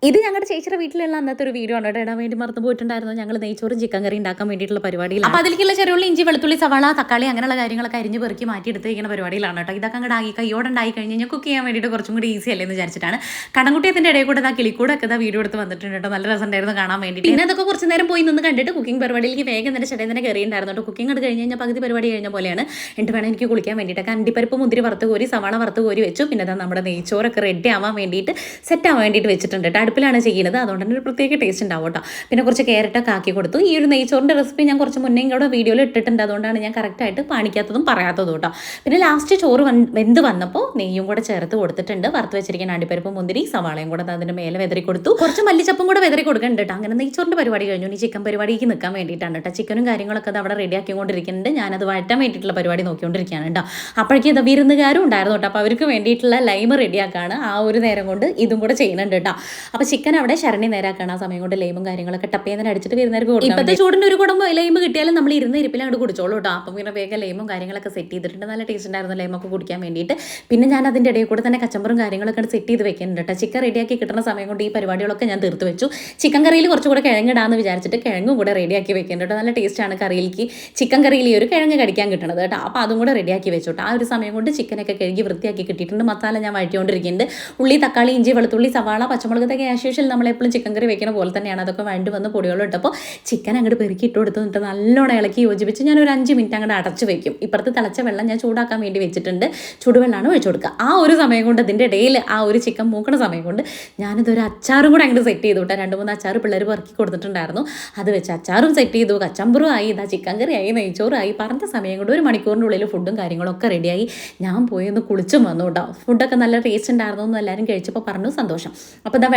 ഇത് ഞങ്ങളുടെ ചേച്ചിയുടെ വീട്ടിലുള്ള അന്നത്തെ ഒരു വീഡിയോ ആണ് കേട്ടോ. ഇടാൻ വേണ്ടി മറന്നു പോയിട്ടുണ്ടായിരുന്നു. ഞങ്ങൾ നെയ്ച്ചോറും ചിക്കൻ കറി ഉണ്ടാക്കാൻ വേണ്ടിയിട്ടുള്ള പരിപാടിയിലാണ്. അപ്പോൾ അതിലേക്കുള്ള ചെറിയുള്ള ഇഞ്ചി, വെളുത്തുള്ളി, സവാള, തക്കാളി അങ്ങനെയുള്ള കാര്യങ്ങളൊക്കെ അരിഞ്ഞ് പെറുക്കി മാറ്റി എടുത്തിരിക്കുന്ന പരിപാടിയിലാണ് കേട്ടോ. ഇതൊക്കെ അങ്ങോട്ട് ആയി കയ്യോടുണ്ടായി കഴിഞ്ഞ് കഴിഞ്ഞാൽ കുക്ക് ചെയ്യാൻ വേണ്ടിയിട്ട് കുറച്ചും കൂടി ഈസി അല്ലേ എന്ന് വിചാരിച്ചിട്ടാണ്. കടംകുട്ടിയത്തിൻ്റെ ഇടയിൽ കൂടെ കിളിക്കൂടൊക്കെ വീഡിയോ എടുത്ത് വന്നിട്ടുണ്ട് കേട്ടോ. നല്ല രസമുണ്ടായിരുന്നു കാണാൻ വേണ്ടിയിട്ട്. പിന്നെ അതൊക്കെ കുറച്ച് നേരം പോയി നിന്ന് കണ്ടിട്ട് കുക്കിംഗ് പരിപാടിയിലേക്ക് വേഗം തന്നെ ചേട്ടൻ തന്നെ കയറിയിട്ടുണ്ടായിരുന്നു കേട്ടോ. കുക്കിംഗ് അത് കഴിഞ്ഞ് കഴിഞ്ഞാൽ പകുതി പരിപാടി കഴിഞ്ഞ പോലെയാണ്. എന്നിട്ട് വേണം എനിക്ക് കുളിക്കാൻ വേണ്ടിയിട്ട് അണ്ടിപ്പരിപ്പ് മുന്തിരി വറുത്ത് കോരി, സവാള വറുത്ത് കോരി വെച്ചു. പിന്നെ അതാ നമ്മുടെ നെയ്ച്ചോറൊക്കെ റെഡി ആവാൻ വേണ്ടിയിട്ട് സെറ്റ് ആവാൻ വേണ്ടിയിട്ട് വെച്ചിട്ടുണ്ട് കേട്ടോ. അടുപ്പിലാണ് ചെയ്യുന്നത്, അതുകൊണ്ട് തന്നെ ഒരു പ്രത്യേക ടേസ്റ്റ് ഉണ്ടാവും കേട്ടോ. പിന്നെ കുറച്ച് ക്യാരറ്റൊക്കെ ആക്കി കൊടുത്തു. ഈ ഒരു നെയ്ച്ചോറിൻ്റെ റെസിപ്പി ഞാൻ കുറച്ച് മുന്നേ കൂടെ വീഡിയോയിൽ ഇട്ടിട്ടുണ്ട്, അതുകൊണ്ടാണ് ഞാൻ കറക്റ്റായിട്ട് കാണിക്കാത്തതും പറയാത്തതും കേട്ടോ. പിന്നെ ലാസ്റ്റ് ചോറ് വെന്ത് വന്നപ്പോൾ നെയ്യും കൂടെ ചേർത്ത് കൊടുത്തിട്ടുണ്ട്. വറുത്ത് വെച്ചിരിക്കുന്ന അണ്ടിപ്പരിപ്പ് മുന്തിരി സവാളയും കൂടെ അതിൻ്റെ മേലെ വെതറി കൊടുത്തു. കുറച്ച് മല്ലിച്ചപ്പും കൂടെ വെതറി കൊടുക്കുന്നുണ്ട് കേട്ടോ. അങ്ങനെ നെയ്ച്ചോറിൻ്റെ പരിപാടി കഴിഞ്ഞു. ഇനി ചിക്കൻ പരിപാടിക്ക് നിൽക്കാൻ വേണ്ടിയിട്ടാണ് കേട്ടോ. ചിക്കനും കാര്യങ്ങളൊക്കെ അത് അവിടെ റെഡി ആക്കിക്കൊണ്ടിരിക്കുന്നുണ്ട്. ഞാനത് വഴറ്റാൻ വേണ്ടിയിട്ടുള്ള പരിപാടി നോക്കിക്കൊണ്ടിരിക്കുകയാണ് കേട്ടോ. അപ്പോഴേക്കും ഇത് വിരുന്നുകാരും ഉണ്ടായിരുന്നു കേട്ടോ. അപ്പോൾ അവർക്ക് വേണ്ടിയിട്ടുള്ള ലൈമ് റെഡിയാക്കാണ്. ആ ഒരു നേരം കൊണ്ട് ഇതും കൂടെ ചെയ്യുന്നുണ്ട് കേട്ടോ. അപ്പോൾ ചിക്കൻ അവിടെ ശരണി നേരാക്കാണ്. ആ സമയം കൊണ്ട് ലൈമും കാര്യങ്ങളൊക്കെ ടപ്പേന്ന് അടിച്ചിട്ട് വരുന്നവർക്ക് കൊടുക്കും. ഇപ്പോഴത്തെ ചൂടിൻ്റെ ഒരു കുടം ലൈമ് കിട്ടിയാലും നമ്മൾ ഇരുന്ന് ഇരിപ്പിൽ അങ്ങോട്ട് കുടിച്ചോളൂ കേട്ടോ. അപ്പം പിന്നെ വേഗം ലൈമും കാര്യങ്ങളൊക്കെ സെറ്റ് ചെയ്തിട്ടുണ്ട്. നല്ല ടേസ്റ്റ് ഉണ്ടായിരുന്നു ലൈമൊക്കെ കുടിക്കാൻ വേണ്ടിയിട്ട്. പിന്നെ ഞാൻ അതിൻ്റെ ഇടയിൽ കൂടെ തന്നെ കച്ചമ്പറും കാര്യങ്ങളൊക്കെ സെറ്റ് ചെയ്ത് വെക്കുന്നുണ്ട് കേട്ടോ. ചിക്കൻ റെഡിയാക്കി കിട്ടുന്ന സമയം കൊണ്ട് ഈ പരിപാടികളൊക്കെ ഞാൻ തീർത്ത് വെച്ചു. ചിക്കൻ കറിയിൽ കുറച്ചുകൂടെ കിഴങ്ങിടാന്ന് വിചാരിച്ചിട്ട് കിഴങ്ങും കൂടെ റെഡിയാക്കി വെക്കുന്നുണ്ട് കേട്ടോ. നല്ല ടേസ്റ്റാണ് കറിയിലേക്ക് ചിക്കൻ കറിയിൽ ഈ ഒരു കിഴങ്ങ് കടിക്കാൻ കിട്ടുന്നത് കേട്ടോ. അപ്പോൾ അതും കൂടെ റെഡിയാക്കി വെച്ചു കേട്ടോ. ആ ഒരു സമയം കൊണ്ട് ചിക്കനൊക്കെ കഴുകി വൃത്തിയാക്കി കിട്ടിയിട്ടുണ്ട്. മസാല ഞാൻ വഴറ്റിക്കൊണ്ടിരിക്കുന്നുണ്ട്. ഉള്ളി, തക്കാളി, ഇഞ്ചി, വെളുത്തുള്ളി, സവാള, പച്ചമുളകൊക്കെ ആസ് യൂഷ്വൽ നമ്മളെപ്പോഴും ചിക്കൻ കറി വെക്കുന്ന പോലെ തന്നെയാണ്. അതൊക്കെ വഴണ്ട് വന്ന് പൊടികളും ഇട്ടപ്പോൾ ചിക്കൻ അങ്ങോട്ട് പെരുക്കി ഇട്ട് കൊടുത്തിട്ട് നല്ലോണം ഇളക്കി യോജിപ്പിച്ച് ഞാൻ ഒരു 5 മിനിറ്റ് അങ്ങോട്ട് അടച്ച് വെക്കും. ഇപ്പുറത്ത് തിളച്ച വെള്ളം ഞാൻ ചൂടാക്കാൻ വേണ്ടി വെച്ചിട്ടുണ്ട്. ചൂടുവെള്ളമാണ് ഒഴിച്ചു കൊടുക്കുക. ആ ഒരു സമയം കൊണ്ട് അതിൻ്റെ ഇടയിൽ ആ ഒരു ചിക്കൻ മൂക്കണ സമയം കൊണ്ട് ഞാനിതൊരു അച്ചാറും കൂടെ അങ്ങോട്ട് സെറ്റ് ചെയ്തു കേട്ടോ. 2-3 അച്ചാർ പിള്ളേർ പെറുക്കി കൊടുത്തിട്ടുണ്ടായിരുന്നു. അത് വെച്ച് അച്ചാറും സെറ്റ് ചെയ്തു. കച്ചമ്പറും ആയി, ഇതാ ചിക്കൻ കറി ആയി, നെയ്ച്ചോറായി. പറഞ്ഞ സമയം കൊണ്ട് 1 മണിക്കൂറിൻ്റെ ഉള്ളിൽ ഫുഡും കാര്യങ്ങളൊക്കെ റെഡിയായി. ഞാൻ പോയി ഒന്ന് കുളിച്ചും വന്നു കേട്ടോ. ഫുഡൊക്കെ നല്ല ടേസ്റ്റ് ഉണ്ടായിരുന്നു എന്ന് എല്ലാവരും കഴിച്ചപ്പോൾ പറഞ്ഞു സന്തോഷം. അപ്പോൾ ഇതാ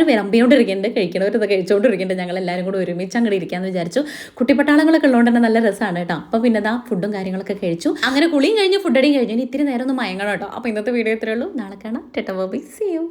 വിളമ്പിയോണ്ടിരിക്കുന്നുണ്ട്. കഴിക്കണവർ ഇത് കഴിച്ചുകൊണ്ടിരിക്കുന്നുണ്ട്. ഞങ്ങൾ എല്ലാവരും കൂടെ ഒരുമിച്ച് അങ്ങോട്ട് ഇരിക്കാമെന്ന് വിചാരിച്ചു. കുട്ടിപ്പട്ടാളങ്ങളൊക്കെ ഉള്ളതുകൊണ്ട് തന്നെ നല്ല രസമാണ് കേട്ടോ. അപ്പോൾ പിന്നെ ഇതാ ഫുഡും കാര്യങ്ങളൊക്കെ കഴിച്ചു. അങ്ങനെ കുളിയും കഴിഞ്ഞ് ഫുഡടിയും കഴിഞ്ഞു. ഇനി ഇത്തിരി നേരം ഒന്ന് മയങ്ങണം കേട്ടോ. അപ്പോൾ ഇന്നത്തെ വീഡിയോ ഇത്രയേ ഉള്ളൂ. നാളെ കാണാം. Tata bye bye. See U.